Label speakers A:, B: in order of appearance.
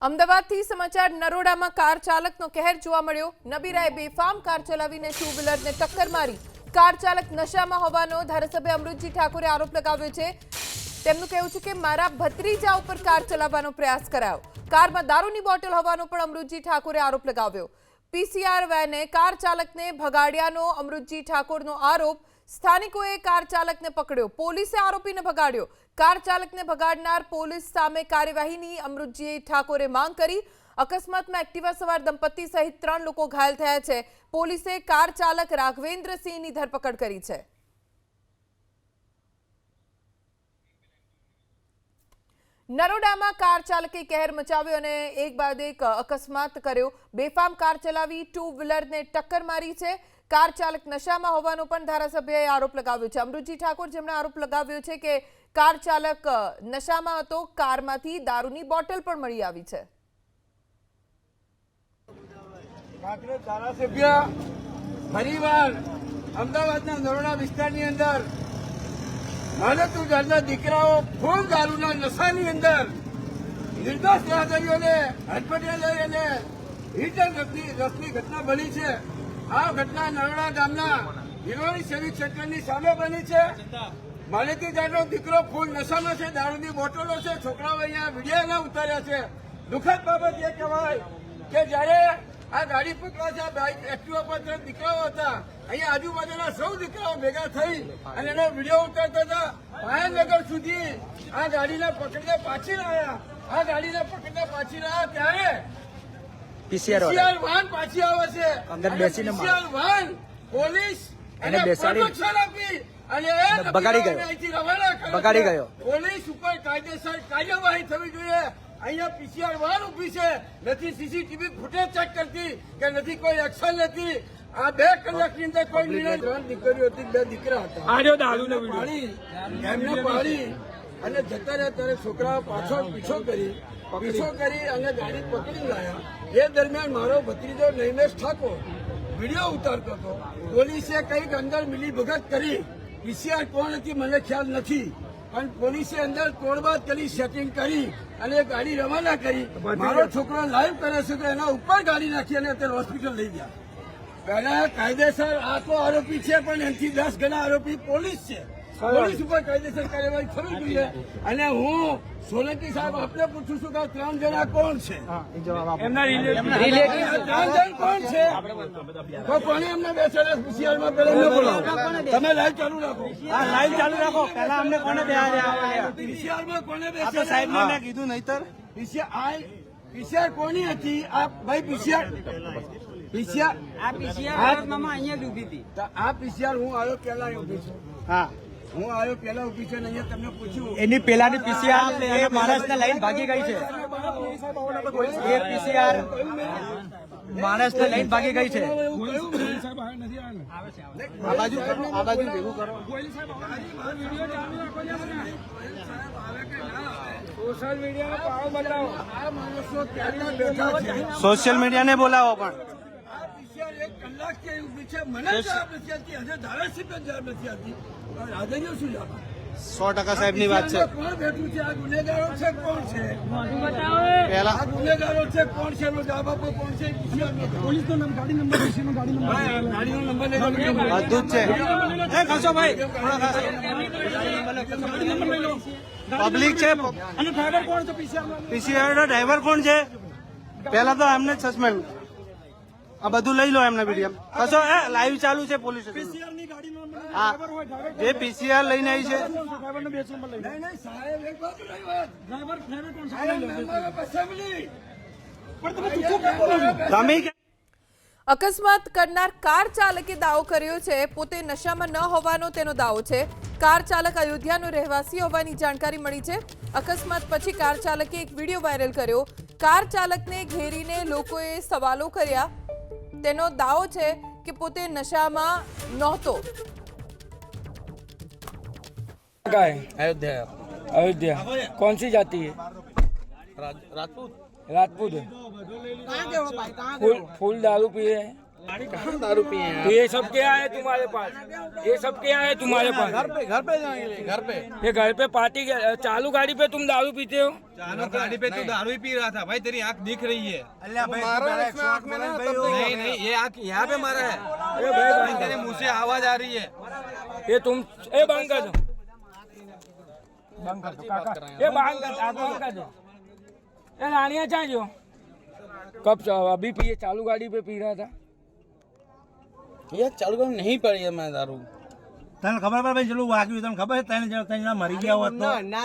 A: અમદાવાદથી સમાચાર નરોડામાં કાર ચાલકનો કહેર જોવા મળ્યો। નબીરાએ બેફામ કાર ચલાવીને ટુ વ્હીલરને ટક્કર મારી। કાર ચાલક નશામાં હોવાનો ધારાસભ્ય અમૃતજી ઠાકોરે આરોપ લગાવ્યો છે। તેમનું કહેવું છે કે મારા ભત્રીજા ઉપર કાર ચલાવવાનો પ્રયાસ કરાયો। કારમાં દારૂની બોટલ હોવાનો પણ અમૃતજી ઠાકોરે આરોપ લગાવ્યો। પીસીઆર વેને કાર ચાલકને ભગાડ્યાનો અમૃતજી ઠાકોરનો આરોપ। સ્થાનિકોએ કાર ચાલકને પકડ્યો। પોલીસે આરોપીને ભગાડ્યો। કાર ચાલકને ભગાડનાર પોલીસ સામે કાર્યવાહીની અમૃતજી ઠાકોરે માંગ કરી। અકસ્માતમાં એક્ટિવા સવાર દંપતી સહિત 3 લોકો ઘાયલ થયા છે। પોલીસે કાર ચાલક રાઘવેન્દ્રસિંહની ધરપકડ કરી છે। નરોડામાં કાર ચાલકે કહેર મચાવ્યો અને એક બાદ એક અકસ્માત કર્યો। બેફામ કાર ચલાવી ટુ વ્હીલરને ટક્કર મારી છે। કાર ચાલક નશામાં હોવાનો પણ ધારાસભ્યએ આરોપ લગાવ્યો છે। અમૃતજી ઠાકોર જેમણે આરોપ લગાવ્યો છે કે કાર ચાલક નશામાં હતો। કારમાંથી દારૂની બોટલ પણ મળી આવી છે।
B: ધારાસભ્ય ફરીવાર અમદાવાદના નરોડા વિસ્તારની અંદર માનવતું જાતના દીકરાઓ ફૂલ દારૂના નશાની અંદર નિર્દોષ નાગરિકોને હડપટે લઈ અને હિટ રસની ઘટના બની છે। આ ઘટના નરોડા ગામના હિરોની સર્વિસ સેન્ટરની સામે બની છે। માલિકી જાતનો દીકરો ફૂલ નશામાં છે, દારૂની બોટલો છે, છોકરાઓ અહીંયા વિડીયોના ઉતાર્યા છે। દુઃખદ બાબત એ કહેવાય કે જયારે આ ગાડી પકડા છે, બાઇક એક્ટિવા પર 3 દીકરાઓ હતા। અહીંયા આજુબાજુના સૌ દીકરાઓ ભેગા થઈ અને એનો વિડીયો ઉતારતા હતા। ભાયનગર સુધી આ ગાડીને પકડીને પાછી લાયા। આ ગાડીને પકડીને પાછી લાયા ત્યારે પીસીઆર વાહન પાછી આવે છે। અંદર બેસીને પીસીઆર વાહન પોલીસ એને બેસાડી આપી અને બગાડી ગયો। પોલીસ ઉપર કાયદેસર કાર્યવાહી થવી જોઈએ। અહીંયા પીસીઆર વાહન ઉભી છે, નથી સીસીટીવી ફૂટેજ ચેક કરતી કે નથી કોઈ એક્શન લેતી। આ 2 કલાકની અંદર કોઈ નિર્ણય 3 દીકરીઓ હતી, 2 દીકરા હતા। એમને પાડી અને જતા રહ્યા ત્યારે છોકરાઓ પાછળ પીછો કરી અને ગાડી પકડી લાયા। એ દરમિયાન મારો ભત્રીજો નૈમેશ ઠાકોર વિડીયો ઉતારતો હતો। પોલીસે કંઈક અંદર મિલીભગત કરી। પીસીઆર કોણ હતી મને ખ્યાલ નથી, પણ પોલીસે અંદર તોડબાદ કરી, સેટિંગ કરી અને ગાડી રવાના કરી। મારો છોકરો લાઈવ કરે છે તો એના ઉપર ગાડી નાખી અને અત્યારે હોસ્પિટલ લઈ ગયા। પહેલા કાયદેસર આ તો આરોપી છે, પણ એનાથી 10 ગણા આરોપી પોલીસ છે। પોલીસ ઉપર કાયદેસર કાર્યવાહી થવી જોઈએ। અને હું સોલંકી સાહેબ આપને પૂછું છું કે 3 જણા કોણ છે? એમના રિલેટિવ 3 જણ કોણ છે? તો કોને એમને બેસાડે પીસીઆરમાં? પેલા બોલાવો, તમે લાઈવ ચાલુ રાખો। હા, લાઈવ ચાલુ રાખો। પહેલા અમને કોને બેસાડ્યા? પીસીઆરમાં કોને બેસાડ્યા? સાહેબ મેં કીધું નહીતર પીસીઆર કોની હતી? આ ભાઈ પીસીઆર અહીંયા ઉભી હતી। આ પીસીઆર હું આવ્યો પેલા ઉભી છું। હા, હું આવ્યો પેલા ઉભી છે ને અહીંયા તમને પૂછ્યું
C: એની પેલાની પીસીઆર એ માણસને લઈને ભાગી ગઈ છે। એ પીસીઆર માણસને લઈને ભાગી ગઈ છે। આ બાજુ ભેગું કરો। સોશિયલ મીડિયાને બોલાવો પણ
B: 1 કલાકથી ઉભી છે। મને જવાબ નથી આપતી, હજુ ધારાસભ્ય જવાબ નથી આપતી। રાધેજી શું જવાબ?
C: 100% સાહેબની વાત છે।
B: કોણ બેઠું છે? આ ગુનેગારો છે? કોણ છે?
C: પહેલા
B: આ ગુનેગારો છે? કોણ છે? એનો જવાબ આપો। કોણ છે? પોલીસનો નામ, ગાડી નંબર, ગાડીનો નંબર
C: બધું જ છે। પબ્લિક છે
B: અને ડ્રાઈવર કોણ છે?
C: પીસીઆર નો ડ્રાઈવર કોણ છે? પહેલા તો એમને સસ્પેન્ડ, આ બધું લઈ લો એમના વિડીયો। કશો લાઈવ ચાલુ છે પોલીસ સ્ટેશન। હા, જે પીસીઆર લઈને આવી છે તમે।
A: અકસ્માત કરનાર કાર ચાલકે દાવો કર્યો છે પોતે નશામાં ન હોવાનો તેનો દાવો છે। કાર ચાલક અયોધ્યાનો રહેવાસી હોવાની જાણકારી મળી છે। અકસ્માત પછી કાર ચાલકે એક વિડીયો વાયરલ કર્યો। કાર ચાલકને ઘેરીને લોકોએ સવાલો કર્યા। તેનો દાવો છે કે પોતે નશામાં નહોતો।
D: अयोध्या कौन सी जाति है?
C: राजपूत।
D: राजपूत है। फुल दारू पिए है,
C: दारू पिए हैं
D: तो ये सब क्या है तुम्हारे पास? ये सब क्या है तुम्हारे पास?
C: घर पे जाएंगे घर पे
D: ये घर पे पार्टी चालू गाड़ी पे तुम दारू पीते हो?
E: चालू गाड़ी पे तू दारू ही पी रहा था भाई, तेरी आंख दिख रही है।
C: मारा इसमें आँख में ना
E: नहीं नहीं, ये आंख यहाँ पे मारा है।
D: अरे भाई
E: तेरे मुंह से आवाज आ रही है।
D: ये तुम ए बंद कर दो, बंद कर दो काका, ये बंद कर दो। ये रानिया चाहिए कब अभी पिए चालू गाड़ी पे पी रहा था?
C: ये चालू कर नहीं पड़ी है मैं दारू
F: તને ખબર પડે ભાઈ ચલું વાગ્યું તને ખબર છે તને જણા મરી ગયા હોત તો